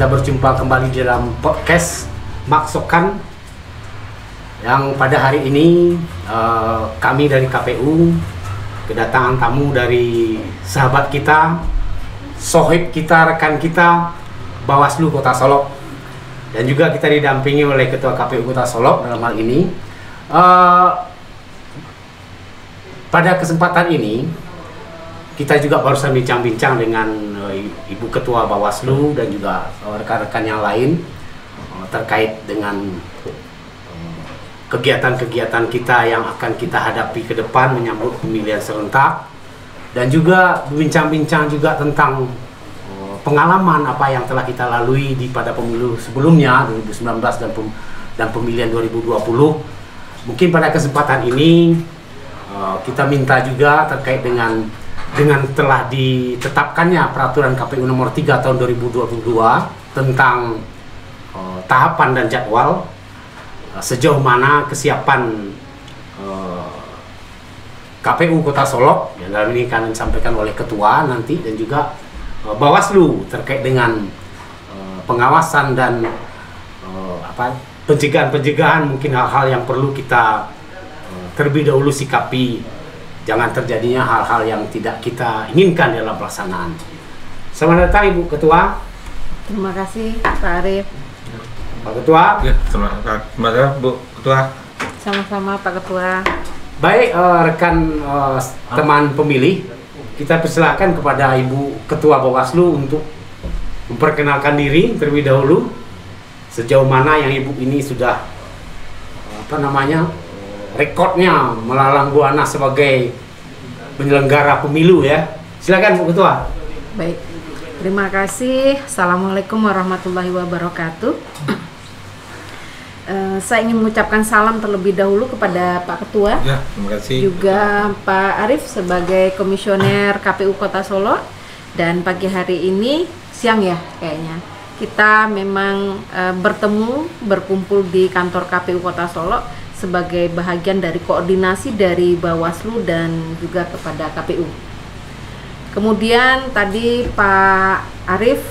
Kita berjumpa kembali dalam podcast Maksokan, yang pada hari ini kami dari KPU kedatangan tamu dari sahabat kita, sohib kita, rekan kita, Bawaslu Kota Solok, dan juga kita didampingi oleh Ketua KPU Kota Solok dalam hal ini. Pada kesempatan ini kita juga barusan bincang-bincang dengan Ibu Ketua Bawaslu dan juga rekan-rekan yang lain terkait dengan kegiatan-kegiatan kita yang akan kita hadapi ke depan menyambut pemilihan serentak, dan juga bincang-bincang juga tentang pengalaman apa yang telah kita lalui pada pemilu sebelumnya 2019 dan pemilihan 2020. Mungkin pada kesempatan ini kita minta juga terkait dengan telah ditetapkannya peraturan KPU nomor 3 tahun 2022 tentang tahapan dan jadwal, sejauh mana kesiapan KPU Kota Solok, yang dalam ini akan disampaikan oleh Ketua nanti, dan juga Bawaslu terkait dengan pengawasan dan pencegahan mungkin hal-hal yang perlu kita terlebih dahulu sikapi, jangan terjadinya hal-hal yang tidak kita inginkan dalam pelaksanaan. Selamat datang Ibu Ketua. Terima kasih Pak Arif. Pak Ketua. Ya, selamat Bu Ketua. Sama-sama Pak Ketua. Baik, rekan teman pemilih, kita persilakan kepada Ibu Ketua Bawaslu untuk memperkenalkan diri terlebih dahulu, sejauh mana yang Ibu ini sudah rekodnya melalang buana sebagai penyelenggara pemilu ya. Silakan Bu Ketua. Baik, terima kasih. Assalamualaikum warahmatullahi wabarakatuh. Saya ingin mengucapkan salam terlebih dahulu kepada Pak Ketua. Ya, terima kasih. Juga Pak Arif sebagai komisioner KPU Kota Solo. Dan pagi hari ini, siang ya kayaknya, kita memang berkumpul di kantor KPU Kota Solo sebagai bahagian dari koordinasi dari Bawaslu dan juga kepada KPU. Kemudian tadi Pak Arif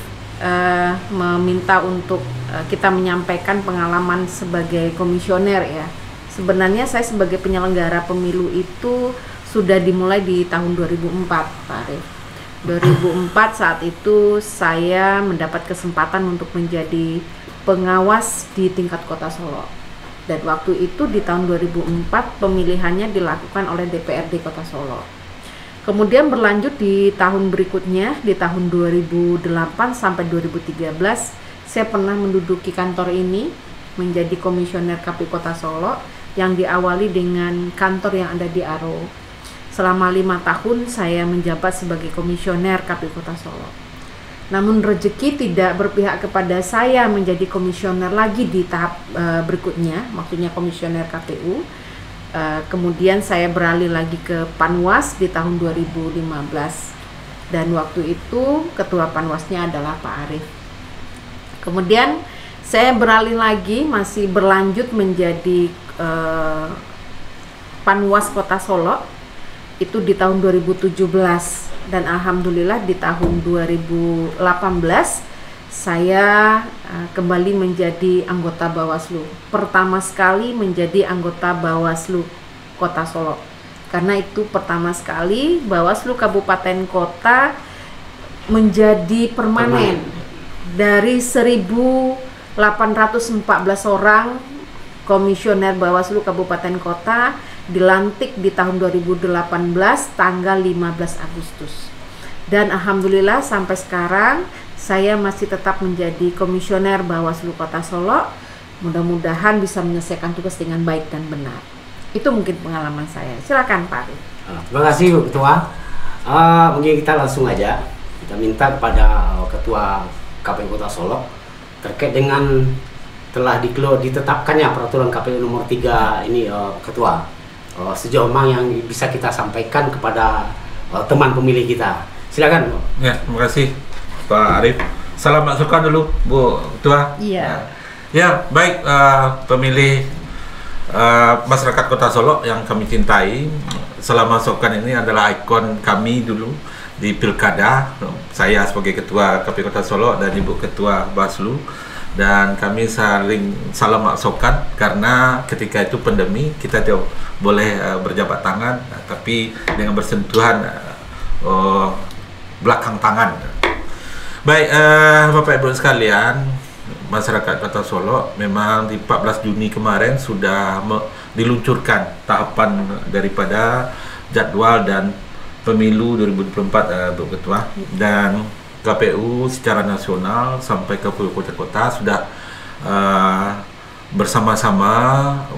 meminta untuk kita menyampaikan pengalaman sebagai komisioner ya. Sebenarnya saya sebagai penyelenggara pemilu itu sudah dimulai di tahun 2004 Pak Arif. 2004 saat itu saya mendapat kesempatan untuk menjadi pengawas di tingkat Kota Solo. Dan waktu itu di tahun 2004 pemilihannya dilakukan oleh DPRD Kota Solo. Kemudian berlanjut di tahun berikutnya, di tahun 2008 sampai 2013, saya pernah menduduki kantor ini menjadi komisioner KPU Kota Solo yang diawali dengan kantor yang ada di Aro. Selama 5 tahun saya menjabat sebagai komisioner KPU Kota Solo. Namun rezeki tidak berpihak kepada saya menjadi komisioner lagi di tahap berikutnya, maksudnya komisioner KPU. Kemudian saya beralih lagi ke Panwas di tahun 2015. Dan waktu itu ketua Panwasnya adalah Pak Arif. Kemudian saya beralih lagi, masih berlanjut menjadi Panwas Kota Solo itu di tahun 2017. Dan alhamdulillah di tahun 2018 saya kembali menjadi anggota Bawaslu. Pertama sekali menjadi anggota Bawaslu Kota Solo. Karena itu pertama sekali Bawaslu Kabupaten Kota menjadi permanen. Dari 1.814 orang komisioner Bawaslu Kabupaten Kota dilantik di tahun 2018 tanggal 15 Agustus. Dan alhamdulillah sampai sekarang saya masih tetap menjadi komisioner Bawaslu Kota Solo. Mudah-mudahan bisa menyelesaikan tugas dengan baik dan benar. Itu mungkin pengalaman saya. Silakan Pak Arif. Terima kasih Bu Ketua. Mungkin kita langsung aja. Kita minta kepada Ketua KPU Kota Solo terkait dengan telah ditetapkannya peraturan KPU nomor 3 ini, Ketua. Sejauh mana yang bisa kita sampaikan kepada teman pemilih kita. Silakan. Ya, terima kasih Pak Arif. Salam masukan dulu Bu Ketua. Iya. Ya, baik pemilih masyarakat Kota Solo yang kami cintai. Salam masukan ini adalah ikon kami dulu di Pilkada. Saya sebagai Ketua KPU Kota Solo dan Ibu Ketua Bawaslu, dan kami saling maksudkan karena ketika itu pandemi kita tidak boleh berjabat tangan, tapi dengan bersentuhan belakang tangan. Baik, Bapak Ibu sekalian, masyarakat Kota Solo, memang di 14 Juni kemarin sudah diluncurkan tahapan daripada jadwal dan pemilu 2024, Bu Ketua, dan KPU secara nasional sampai ke kota-kota sudah bersama-sama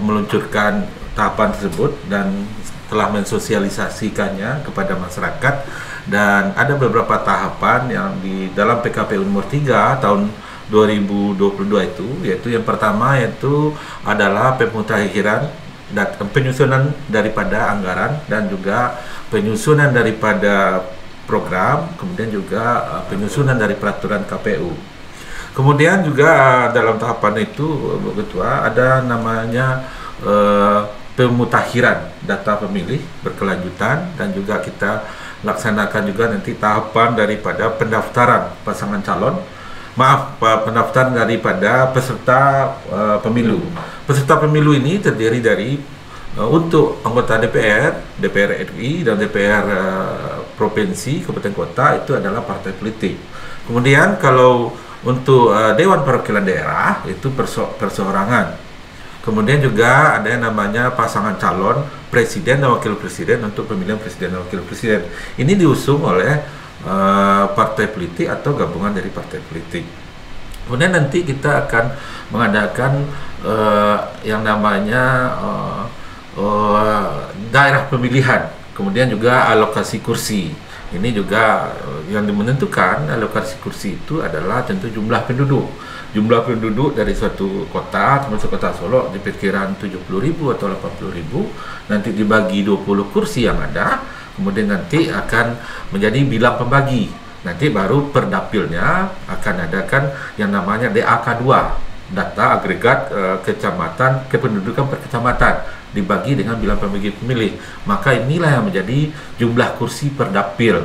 meluncurkan tahapan tersebut dan telah mensosialisasikannya kepada masyarakat. Dan ada beberapa tahapan yang di dalam PKPU nomor 3 tahun 2022 itu, yaitu yang pertama yaitu adalah pemutakhiran dan penyusunan daripada anggaran dan juga penyusunan daripada program, kemudian juga penyusunan dari peraturan KPU. Kemudian juga dalam tahapan itu, Bu Ketua, ada namanya pemutakhiran data pemilih berkelanjutan, dan juga kita laksanakan juga nanti tahapan daripada pendaftaran pasangan calon, pendaftaran daripada peserta pemilu. Peserta pemilu ini terdiri dari untuk anggota DPR, DPR RI dan DPR provinsi, kabupaten kota itu adalah partai politik. Kemudian kalau untuk Dewan Perwakilan Daerah itu perseorangan. Kemudian juga ada yang namanya pasangan calon presiden dan wakil presiden untuk pemilihan presiden dan wakil presiden. Ini diusung oleh partai politik atau gabungan dari partai politik. Kemudian nanti kita akan mengadakan yang namanya daerah pemilihan, kemudian juga alokasi kursi. Ini juga yang menentukan alokasi kursi itu adalah tentu jumlah penduduk. Jumlah penduduk dari suatu kota, termasuk Kota Solo, diperkirakan 70.000 atau 80.000, nanti dibagi 20 kursi yang ada, kemudian nanti akan menjadi bilang pembagi. Nanti baru per dapilnya akan adakan yang namanya DAK2, data agregat kecamatan, kependudukan per kecamatan, dibagi dengan bilang pembagi pemilih. Maka inilah yang menjadi jumlah kursi per dapil.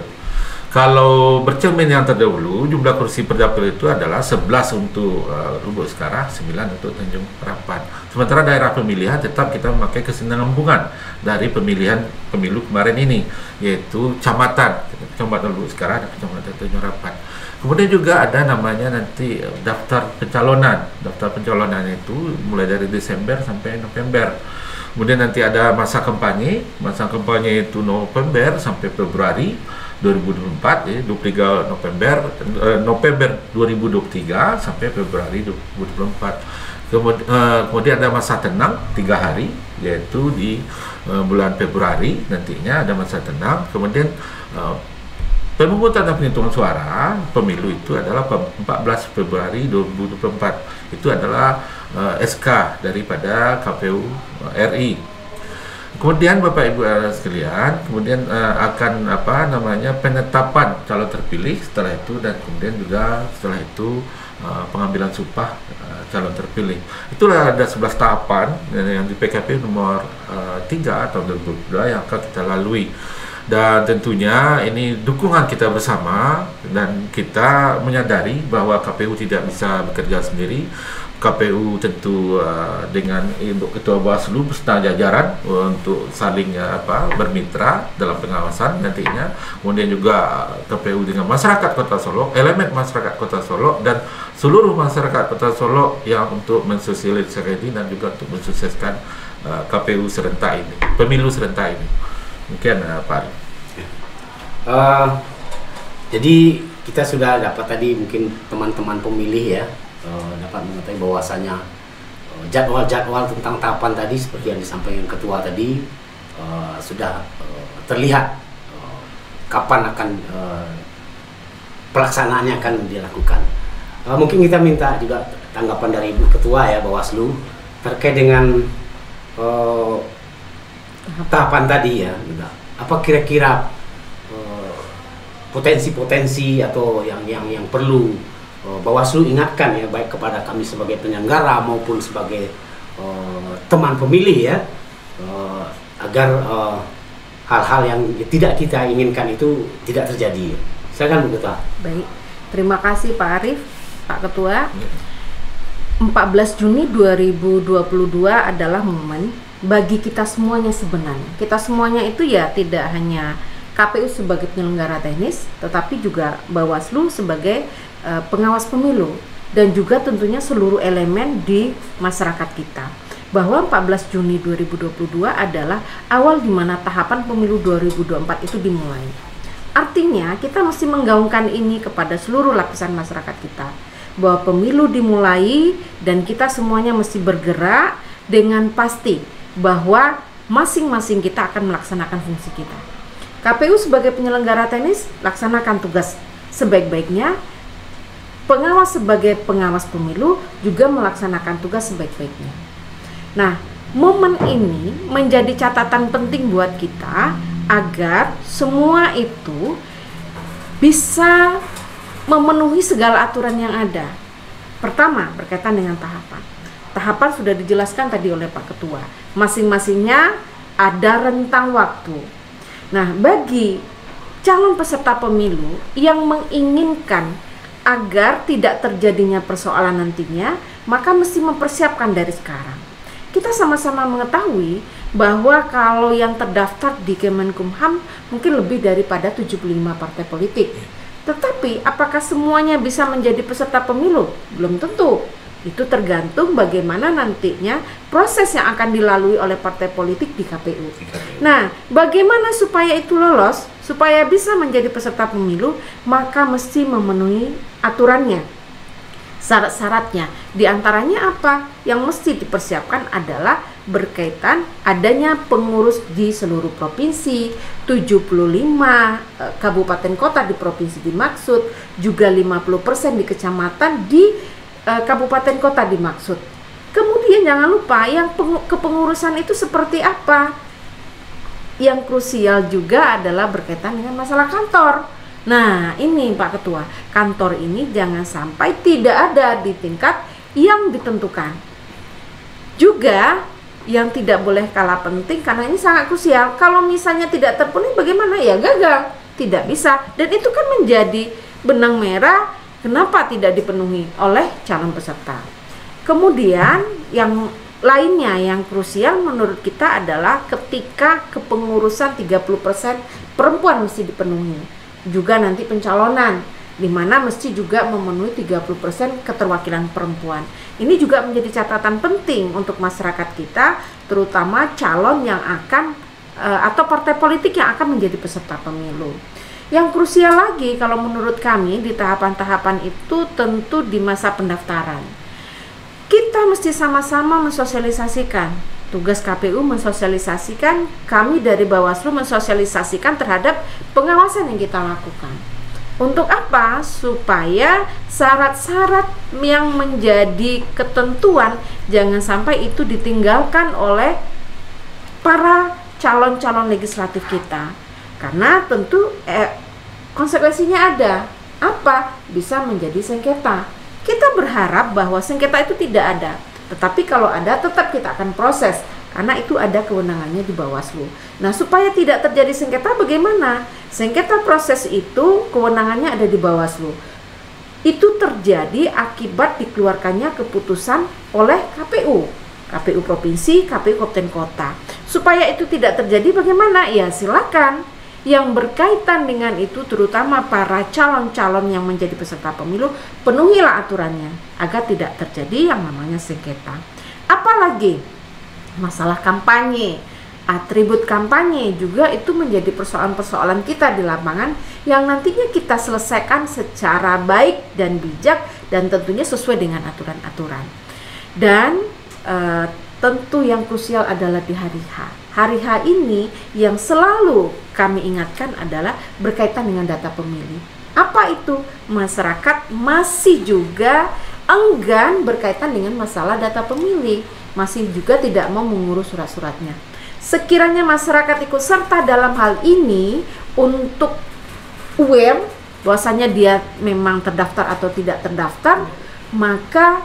Kalau bercermin yang terdahulu, jumlah kursi per dapil itu adalah 11 untuk Lubuk Sekarang, 9 untuk Tanjung Harapan. Sementara daerah pemilihan tetap kita memakai kesinambungan dari pemilihan pemilu kemarin ini, yaitu Kecamatan Lubuk Sekarang dan Kecamatan Tanjung Harapan. Kemudian juga ada namanya nanti daftar pencalonan. Daftar pencalonan itu mulai dari Desember sampai November. Kemudian nanti ada masa kampanye itu November sampai Februari 2024, 23 November 2023 sampai Februari 2024. Kemudian ada masa tenang 3 hari, yaitu di bulan Februari nantinya ada masa tenang. Kemudian pemungutan dan penghitungan suara pemilu itu adalah 14 Februari 2024. Itu adalah SK daripada KPU RI. Kemudian Bapak Ibu sekalian, kemudian akan penetapan calon terpilih setelah itu, dan kemudian juga setelah itu pengambilan sumpah calon terpilih. Itulah ada 11 tahapan yang di PKP nomor 3 tahun 2022 yang akan kita lalui. Dan tentunya ini dukungan kita bersama, dan kita menyadari bahwa KPU tidak bisa bekerja sendiri. KPU tentu dengan Ibu Ketua Bawaslu beserta jajaran untuk saling bermitra dalam pengawasan nantinya. Kemudian juga KPU dengan masyarakat Kota Solo, elemen masyarakat Kota Solo, dan seluruh masyarakat Kota Solo yang untuk mensosialisasikan ini dan juga untuk mensukseskan KPU serentak ini, pemilu serentak ini. Mungkin Pak Arif. Jadi kita sudah dapat tadi, mungkin teman-teman pemilih ya dapat mengetahui bahwasanya jadwal-jadwal tentang tahapan tadi seperti yang disampaikan Ketua tadi sudah terlihat kapan akan pelaksanaannya akan dilakukan. Mungkin kita minta juga tanggapan dari Ibu Ketua ya, Bawaslu, terkait dengan tahapan tadi ya. Apa kira-kira potensi-potensi atau yang perlu Bawaslu ingatkan ya, baik kepada kami sebagai penyelenggara maupun sebagai teman pemilih ya, agar hal-hal yang tidak kita inginkan itu tidak terjadi. Silakan Bu Ketua. Baik, terima kasih Pak Arief, Pak Ketua. 14 Juni 2022 adalah momen bagi kita semuanya sebenarnya. Kita semuanya itu ya tidak hanya KPU sebagai penyelenggara teknis, tetapi juga Bawaslu sebagai pengawas pemilu, dan juga tentunya seluruh elemen di masyarakat kita. Bahwa 14 Juni 2022 adalah awal di mana tahapan pemilu 2024 itu dimulai. Artinya kita mesti menggaungkan ini kepada seluruh lapisan masyarakat kita, bahwa pemilu dimulai dan kita semuanya mesti bergerak dengan pasti bahwa masing-masing kita akan melaksanakan fungsi kita. KPU sebagai penyelenggara teknis laksanakan tugas sebaik-baiknya, pengawas sebagai pengawas pemilu juga melaksanakan tugas sebaik-baiknya. Nah, momen ini menjadi catatan penting buat kita agar semua itu bisa memenuhi segala aturan yang ada. Pertama, berkaitan dengan tahapan. Tahapan sudah dijelaskan tadi oleh Pak Ketua. Masing-masingnya ada rentang waktu. Nah, bagi calon peserta pemilu yang menginginkan agar tidak terjadinya persoalan nantinya, maka mesti mempersiapkan dari sekarang. Kita sama-sama mengetahui bahwa kalau yang terdaftar di Kemenkumham mungkin lebih daripada 75 partai politik. Tetapi apakah semuanya bisa menjadi peserta pemilu? Belum tentu. Itu tergantung bagaimana nantinya proses yang akan dilalui oleh partai politik di KPU. Nah, bagaimana supaya itu lolos, supaya bisa menjadi peserta pemilu, maka mesti memenuhi aturannya, syarat-syaratnya. Di antaranya apa? Yang mesti dipersiapkan adalah berkaitan adanya pengurus di seluruh provinsi, 75 kabupaten kota di provinsi dimaksud, juga 50% di kecamatan di kabupaten kota dimaksud. Kemudian jangan lupa yang kepengurusan itu seperti apa. Yang krusial juga adalah berkaitan dengan masalah kantor. Nah, ini Pak Ketua, kantor ini jangan sampai tidak ada di tingkat yang ditentukan. Juga yang tidak boleh kalah penting, karena ini sangat krusial. Kalau misalnya tidak terpenuhi bagaimana? Ya gagal, tidak bisa. Dan itu kan menjadi benang merah kenapa tidak dipenuhi oleh calon peserta. Kemudian yang lainnya yang krusial menurut kita adalah ketika kepengurusan 30% perempuan mesti dipenuhi. Juga nanti pencalonan, di mana mesti juga memenuhi 30% keterwakilan perempuan. Ini juga menjadi catatan penting untuk masyarakat kita, terutama calon yang akan atau partai politik yang akan menjadi peserta pemilu. Yang krusial lagi kalau menurut kami di tahapan-tahapan itu tentu di masa pendaftaran. Kita mesti sama-sama mensosialisasikan. Tugas KPU mensosialisasikan, kami dari Bawaslu mensosialisasikan terhadap pengawasan yang kita lakukan. Untuk apa? Supaya syarat-syarat yang menjadi ketentuan jangan sampai itu ditinggalkan oleh para calon-calon legislatif kita. Karena tentu konsekuensinya ada. Apa? Bisa menjadi sengketa. Kita berharap bahwa sengketa itu tidak ada. Tetapi kalau ada, tetap kita akan proses, karena itu ada kewenangannya di Bawaslu. Nah, supaya tidak terjadi sengketa bagaimana? Sengketa proses itu kewenangannya ada di Bawaslu. Itu terjadi akibat dikeluarkannya keputusan oleh KPU. KPU Provinsi, KPU Kabupaten Kota. Supaya itu tidak terjadi bagaimana? Ya silakan. Yang berkaitan dengan itu terutama para calon-calon yang menjadi peserta pemilu, penuhilah aturannya agar tidak terjadi yang namanya sengketa. Apalagi masalah kampanye, atribut kampanye juga itu menjadi persoalan-persoalan kita di lapangan yang nantinya kita selesaikan secara baik dan bijak dan tentunya sesuai dengan aturan-aturan. Dan tentu yang krusial adalah di hari H. Hari H ini yang selalu kami ingatkan adalah berkaitan dengan data pemilih. Apa itu? Masyarakat masih juga enggan berkaitan dengan masalah data pemilih, masih juga tidak mau mengurus surat-suratnya. Sekiranya masyarakat ikut serta dalam hal ini untuk aware bahwasanya dia memang terdaftar atau tidak terdaftar, maka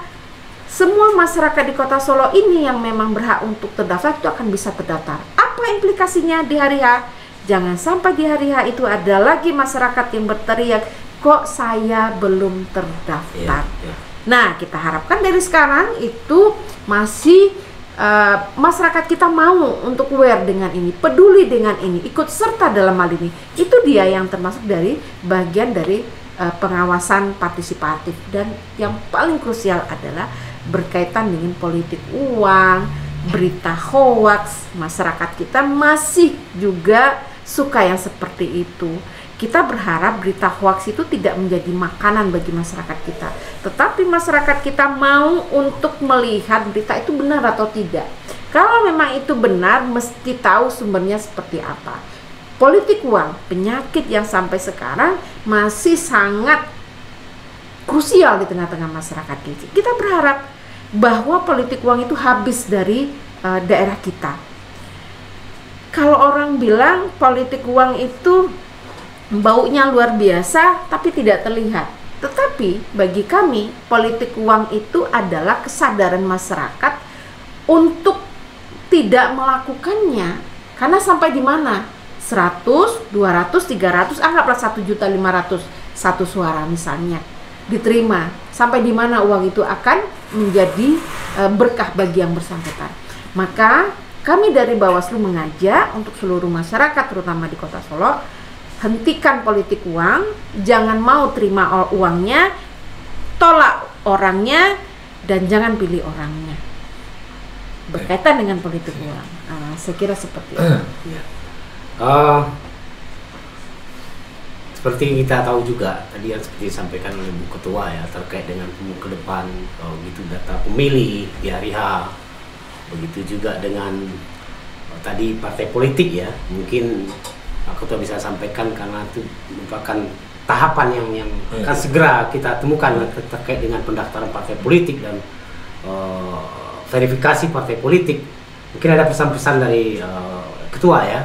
semua masyarakat di Kota Solo ini yang memang berhak untuk terdaftar itu akan bisa terdaftar. Apa implikasinya di hari H? Jangan sampai di hari H itu ada lagi masyarakat yang berteriak, kok saya belum terdaftar. Nah, kita harapkan dari sekarang itu masih masyarakat kita mau untuk aware dengan ini, peduli dengan ini, ikut serta dalam hal ini. Itu dia yang termasuk dari bagian dari pengawasan partisipatif. Dan yang paling krusial adalah berkaitan dengan politik uang, berita hoax. Masyarakat kita masih juga suka yang seperti itu. Kita berharap berita hoax itu tidak menjadi makanan bagi masyarakat kita, tetapi masyarakat kita mau untuk melihat berita itu benar atau tidak. Kalau memang itu benar, mesti tahu sumbernya seperti apa. Politik uang, penyakit yang sampai sekarang masih sangat krusial di tengah-tengah masyarakat kita. Kita berharap bahwa politik uang itu habis dari daerah kita. Kalau orang bilang politik uang itu baunya luar biasa tapi tidak terlihat. Tetapi bagi kami politik uang itu adalah kesadaran masyarakat untuk tidak melakukannya. Karena sampai di mana? 100, 200, 300, anggaplah 1.500.000 satu suara misalnya diterima. Sampai di mana uang itu akan menjadi berkah bagi yang bersangkutan. Maka kami dari Bawaslu mengajak untuk seluruh masyarakat terutama di Kota Solo, hentikan politik uang, jangan mau terima uangnya, tolak orangnya, dan jangan pilih orangnya. Berkaitan dengan politik uang, saya kira seperti itu. Seperti kita tahu juga tadi yang seperti disampaikan oleh Bu Ketua ya, terkait dengan ke depan begitu data pemilih di hari H, begitu juga dengan tadi partai politik ya, mungkin aku tuh bisa sampaikan karena itu merupakan tahapan yang akan segera kita temukan terkait dengan pendaftaran partai politik dan verifikasi partai politik. Mungkin ada pesan-pesan dari Ketua ya,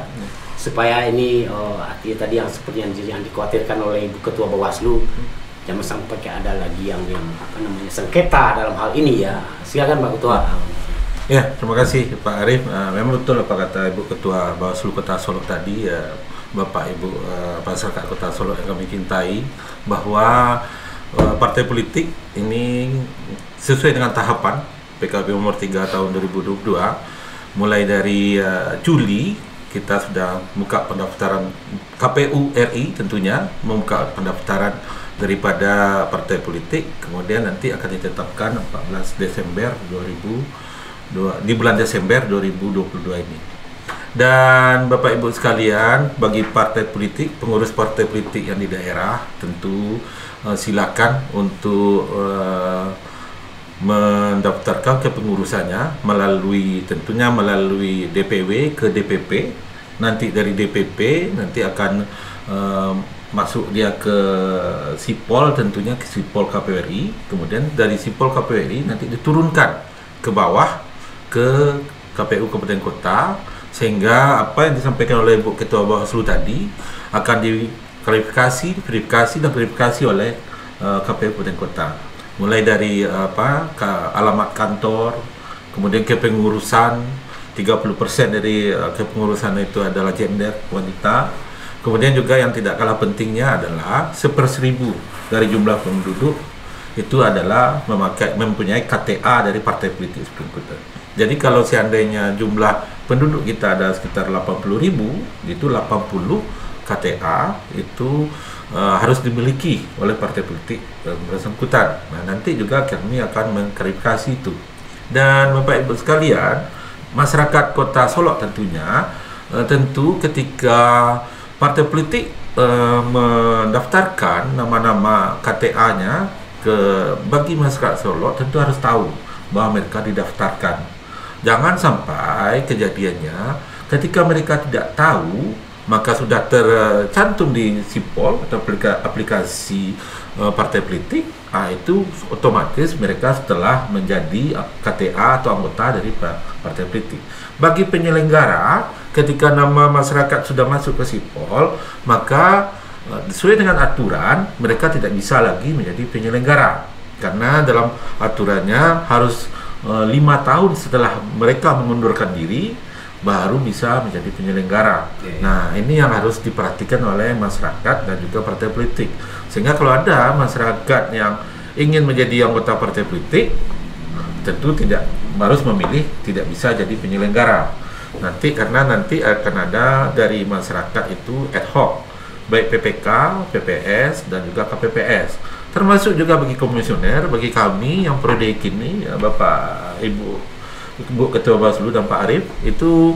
supaya ini artinya tadi yang seperti yang dikhawatirkan oleh Ibu Ketua Bawaslu, jangan sampai ada lagi yang apa namanya sengketa dalam hal ini ya. Silakan Pak Ketua. Ya, terima kasih Pak Arif. Memang betul apa kata Ibu Ketua Bawaslu Kota Solo tadi ya, Bapak Ibu masyarakat Kota Solo yang kami cintai, bahwa partai politik ini sesuai dengan tahapan PKP nomor 3 tahun 2022, mulai dari Juli kita sudah buka pendaftaran, KPU RI tentunya membuka pendaftaran daripada partai politik, kemudian nanti akan ditetapkan 14 Desember 2022, di bulan Desember 2022 ini. Dan Bapak Ibu sekalian, bagi partai politik, pengurus partai politik yang di daerah, tentu silakan untuk mendaftarkan kepengurusannya tentunya melalui DPW ke DPP. Nanti dari DPP nanti akan masuk dia ke Sipol, tentunya ke Sipol KPU, kemudian dari Sipol KPU nanti diturunkan ke bawah ke KPU Kabupaten Kota, sehingga apa yang disampaikan oleh Bu Ketua Bawaslu tadi akan verifikasi oleh KPU Kabupaten Kota, mulai dari alamat kantor, kemudian kepengurusan 30% dari kepengurusan itu adalah gender wanita, kemudian juga yang tidak kalah pentingnya adalah 1/1000 dari jumlah penduduk itu adalah mempunyai KTA dari partai politik bersangkutan. Jadi kalau seandainya jumlah penduduk kita ada sekitar 80.000, itu 80 KTA itu harus dimiliki oleh partai politik bersangkutan. Nah, nanti juga kami akan mengverifikasi itu. Dan Bapak Ibu sekalian, masyarakat Kota Solo tentunya tentu ketika partai politik mendaftarkan nama-nama KTA-nya bagi masyarakat Solo, tentu harus tahu bahwa mereka didaftarkan. Jangan sampai kejadiannya ketika mereka tidak tahu, maka sudah tercantum di Sipol atau aplikasi partai politik, itu otomatis mereka setelah menjadi KTA atau anggota dari partai politik. Bagi penyelenggara, ketika nama masyarakat sudah masuk ke Sipol, maka sesuai dengan aturan mereka tidak bisa lagi menjadi penyelenggara, karena dalam aturannya harus 5 tahun setelah mereka mengundurkan diri, baru bisa menjadi penyelenggara. Nah, ini yang harus diperhatikan oleh masyarakat dan juga partai politik. Sehingga kalau ada masyarakat yang ingin menjadi anggota partai politik, tentu tidak harus memilih, tidak bisa jadi penyelenggara. Karena nanti akan ada dari masyarakat itu ad hoc, baik PPK, PPS, dan juga KPPS. Termasuk juga bagi komisioner, bagi kami yang periode ini, ya, Bapak, Ibu Ketua Bawaslu dan Pak Arief, itu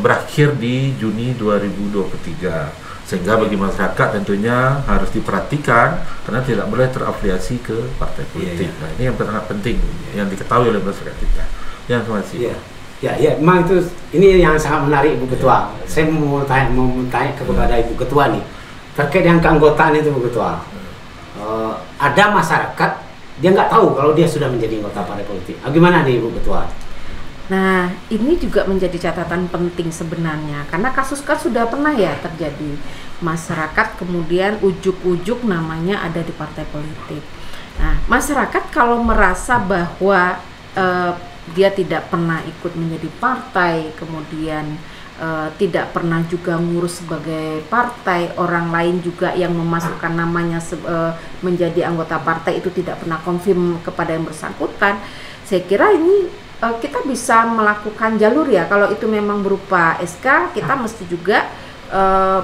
berakhir di Juni 2023. Sehingga bagi masyarakat tentunya harus diperhatikan karena tidak boleh terafiliasi ke partai politik. Nah, ini yang sangat penting yang diketahui oleh masyarakat kita. Ya, terima kasih. Ya, memang ini yang sangat menarik Ibu Ketua. Saya mau tanya kepada Ibu Ketua nih terkait dengan keanggotaan itu, Bu Ketua. Ada masyarakat dia nggak tahu kalau dia sudah menjadi anggota partai politik. Gimana nih Ibu Ketua? Nah, ini juga menjadi catatan penting sebenarnya, karena kasus kan sudah pernah ya terjadi. Masyarakat kemudian ujuk-ujuk namanya ada di partai politik. Nah, masyarakat kalau merasa bahwa dia tidak pernah ikut menjadi partai, kemudian tidak pernah juga ngurus sebagai partai, orang lain juga yang memasukkan namanya menjadi anggota partai itu tidak pernah konfirm kepada yang bersangkutan, saya kira ini kita bisa melakukan jalur ya. Kalau itu memang berupa SK, kita mesti juga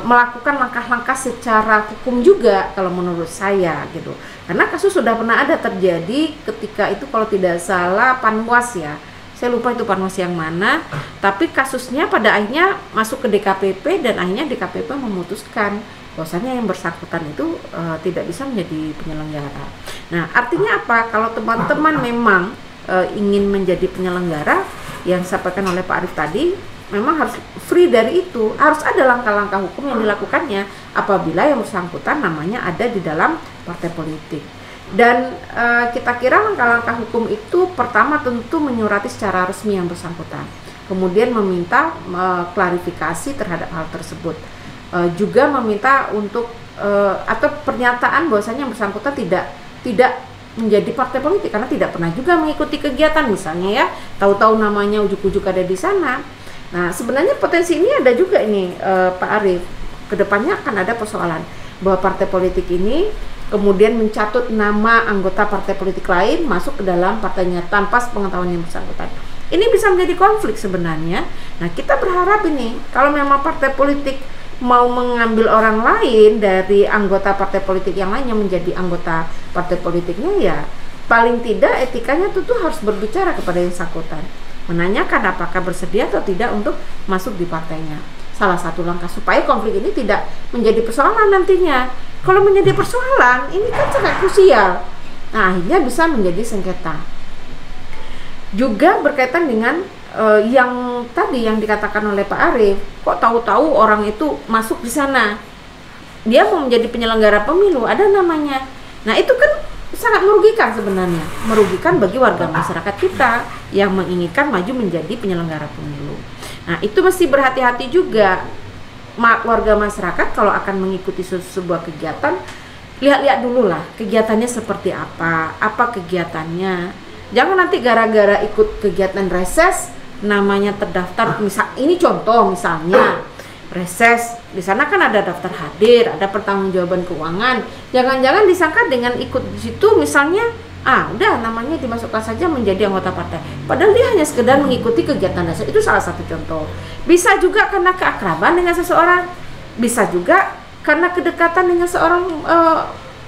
melakukan langkah-langkah secara hukum juga kalau menurut saya gitu. Karena kasus sudah pernah ada terjadi ketika itu kalau tidak salah Panwas ya. Saya lupa itu Panwas yang mana, tapi kasusnya pada akhirnya masuk ke DKPP dan akhirnya DKPP memutuskan bahwasanya yang bersangkutan itu tidak bisa menjadi penyelenggara. Nah, artinya apa? Kalau teman-teman memang ingin menjadi penyelenggara yang disampaikan oleh Pak Arief tadi, memang harus free dari itu, harus ada langkah-langkah hukum yang dilakukannya apabila yang bersangkutan namanya ada di dalam partai politik. Dan kita kira langkah-langkah hukum itu pertama tentu menyurati secara resmi yang bersangkutan, kemudian meminta klarifikasi terhadap hal tersebut, juga meminta untuk atau pernyataan bahwasanya yang bersangkutan tidak menjadi partai politik karena tidak pernah juga mengikuti kegiatan misalnya ya, tahu-tahu namanya ujuk-ujuk ada di sana. Nah, sebenarnya potensi ini ada juga ini Pak Arief, kedepannya akan ada persoalan bahwa partai politik ini kemudian mencatut nama anggota partai politik lain masuk ke dalam partainya tanpa sepengetahuan yang bersangkutan. Ini bisa menjadi konflik sebenarnya. Nah, kita berharap ini kalau memang partai politik mau mengambil orang lain dari anggota partai politik yang lainnya menjadi anggota partai politiknya, ya paling tidak etikanya tentu harus berbicara kepada yang bersangkutan, menanyakan apakah bersedia atau tidak untuk masuk di partainya. Salah satu langkah supaya konflik ini tidak menjadi persoalan nantinya. Kalau menjadi persoalan, ini kan sangat krusial. Nah, akhirnya bisa menjadi sengketa. Juga berkaitan dengan yang tadi yang dikatakan oleh Pak Arief, kok tahu-tahu orang itu masuk di sana, dia mau menjadi penyelenggara pemilu, ada namanya. Nah, itu kan sangat merugikan sebenarnya, merugikan bagi warga masyarakat kita yang menginginkan maju menjadi penyelenggara pemilu. Nah, itu mesti berhati-hati juga warga masyarakat kalau akan mengikuti sebuah kegiatan, lihat-lihat dulu lah kegiatannya seperti apa kegiatannya. Jangan nanti gara-gara ikut kegiatan reses namanya terdaftar, misal ini contoh misalnya reses, di sana kan ada daftar hadir, ada pertanggungjawaban keuangan. Jangan-jangan disangka dengan ikut di situ misalnya, udah namanya dimasukkan saja menjadi anggota partai. Padahal dia hanya sekedar mengikuti kegiatan dasar. Itu salah satu contoh. Bisa juga karena keakraban dengan seseorang, bisa juga karena kedekatan dengan seorang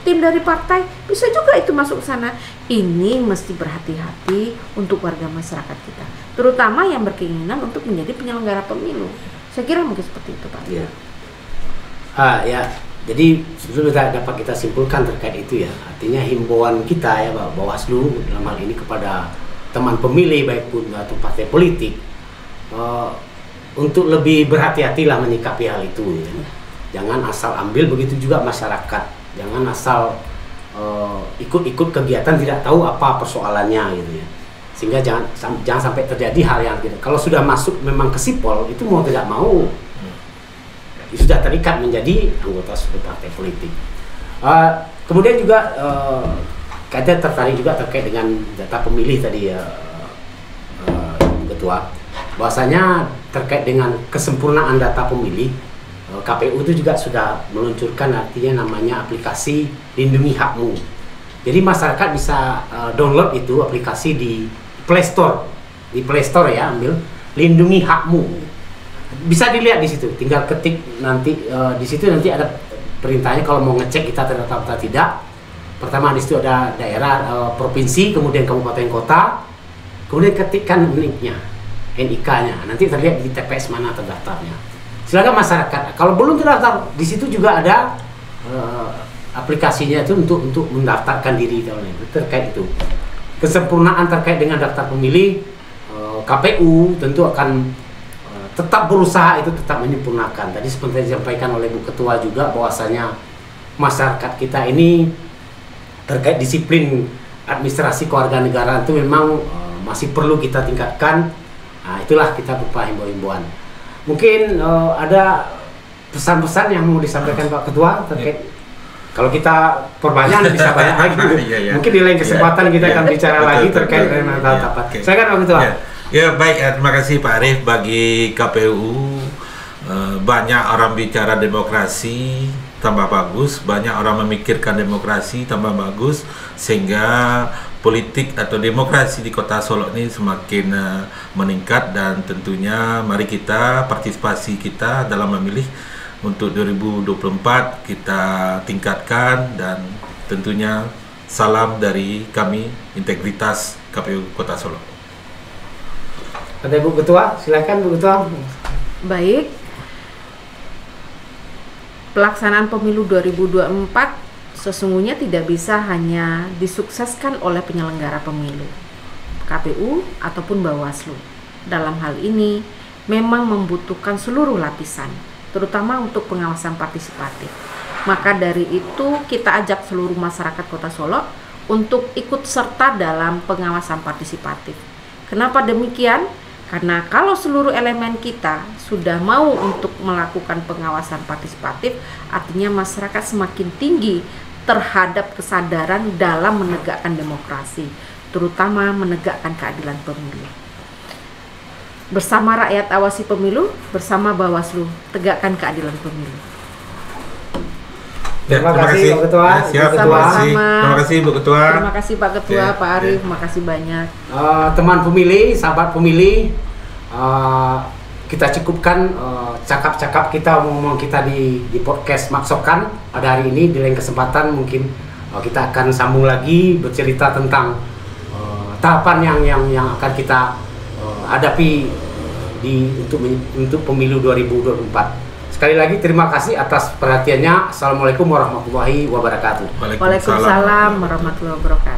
tim dari partai, bisa juga itu masuk sana. Ini mesti berhati-hati untuk warga masyarakat kita, terutama yang berkeinginan untuk menjadi penyelenggara pemilu. Saya kira mungkin seperti itu, Pak. Ya. Ya, jadi sudah dapat kita simpulkan terkait itu ya. Artinya himbauan kita ya, Bawaslu dalam hal ini kepada teman pemilih baik pun atau partai politik untuk lebih berhati-hatilah menyikapi hal itu ya. Jangan asal ambil, begitu juga masyarakat. Jangan asal ikut-ikut kegiatan tidak tahu apa persoalannya gitu ya. Sehingga jangan sampai terjadi hal yang gitu. Kalau sudah masuk memang ke sipol, itu mau tidak mau sudah terikat menjadi anggota suatu partai politik. Kemudian juga kita tertarik juga terkait dengan data pemilih tadi ya, Ketua, bahwasanya terkait dengan kesempurnaan data pemilih, KPU itu juga sudah meluncurkan artinya namanya aplikasi Lindungi Hakmu. Jadi masyarakat bisa download itu aplikasi di Play Store. Di Play Store ya, ambil Lindungi Hakmu. Bisa dilihat di situ, tinggal ketik nanti di situ nanti ada perintahnya kalau mau ngecek kita terdaftar atau tidak. Pertama di situ ada daerah, provinsi, kemudian kabupaten kota, kemudian ketikkan NIK-nya. Nanti terlihat di TPS mana terdaftarnya. Silakan masyarakat. Kalau belum terdaftar, di situ juga ada aplikasinya itu untuk mendaftarkan diri terkait itu. Kesempurnaan terkait dengan daftar pemilih, KPU tentu akan tetap berusaha itu tetap menyempurnakan. Tadi seperti disampaikan oleh Bu Ketua juga bahwasanya masyarakat kita ini terkait disiplin administrasi kewarganegaraan itu memang masih perlu kita tingkatkan. Nah, itulah kita berupa himbauan. Mungkin ada pesan-pesan yang mau disampaikan Pak Ketua terkait kalau kita perbanyak bisa banyak lagi. Mungkin di lain kesempatan kita akan bicara lagi terkait dengan tahapan. Silakan Pak Ketua. Ya baik, terima kasih Pak Arief. Bagi KPU banyak orang bicara demokrasi tambah bagus, banyak orang memikirkan demokrasi tambah bagus, sehingga politik atau demokrasi di Kota Solo ini semakin meningkat. Dan tentunya mari kita partisipasi kita dalam memilih untuk 2024 kita tingkatkan, dan tentunya salam dari kami Integritas KPU Kota Solo. Ada Bu Ketua, silakan Bu Ketua. Baik, pelaksanaan pemilu 2024 sesungguhnya tidak bisa hanya disukseskan oleh penyelenggara pemilu, KPU ataupun Bawaslu. Dalam hal ini memang membutuhkan seluruh lapisan, terutama untuk pengawasan partisipatif. Maka dari itu kita ajak seluruh masyarakat Kota Solo untuk ikut serta dalam pengawasan partisipatif. Kenapa demikian? Karena kalau seluruh elemen kita sudah mau untuk melakukan pengawasan partisipatif, artinya masyarakat semakin tinggi terhadap kesadaran dalam menegakkan demokrasi, terutama menegakkan keadilan pemilu. Bersama rakyat awasi pemilu, bersama Bawaslu tegakkan keadilan pemilu. Terima kasih Pak Ketua. Terima kasih Bu Ketua. Terima kasih Pak Ketua, Pak Arief, terima kasih banyak. Teman pemilih, sahabat pemilih, kita cukupkan cakap-cakap kita, ngomong kita di podcast Maksokan pada hari ini. Di lain kesempatan mungkin kita akan sambung lagi bercerita tentang tahapan yang akan kita hadapi untuk pemilu 2024. Sekali lagi terima kasih atas perhatiannya. Assalamualaikum warahmatullahi wabarakatuh. Waalaikumsalam warahmatullahi wabarakatuh.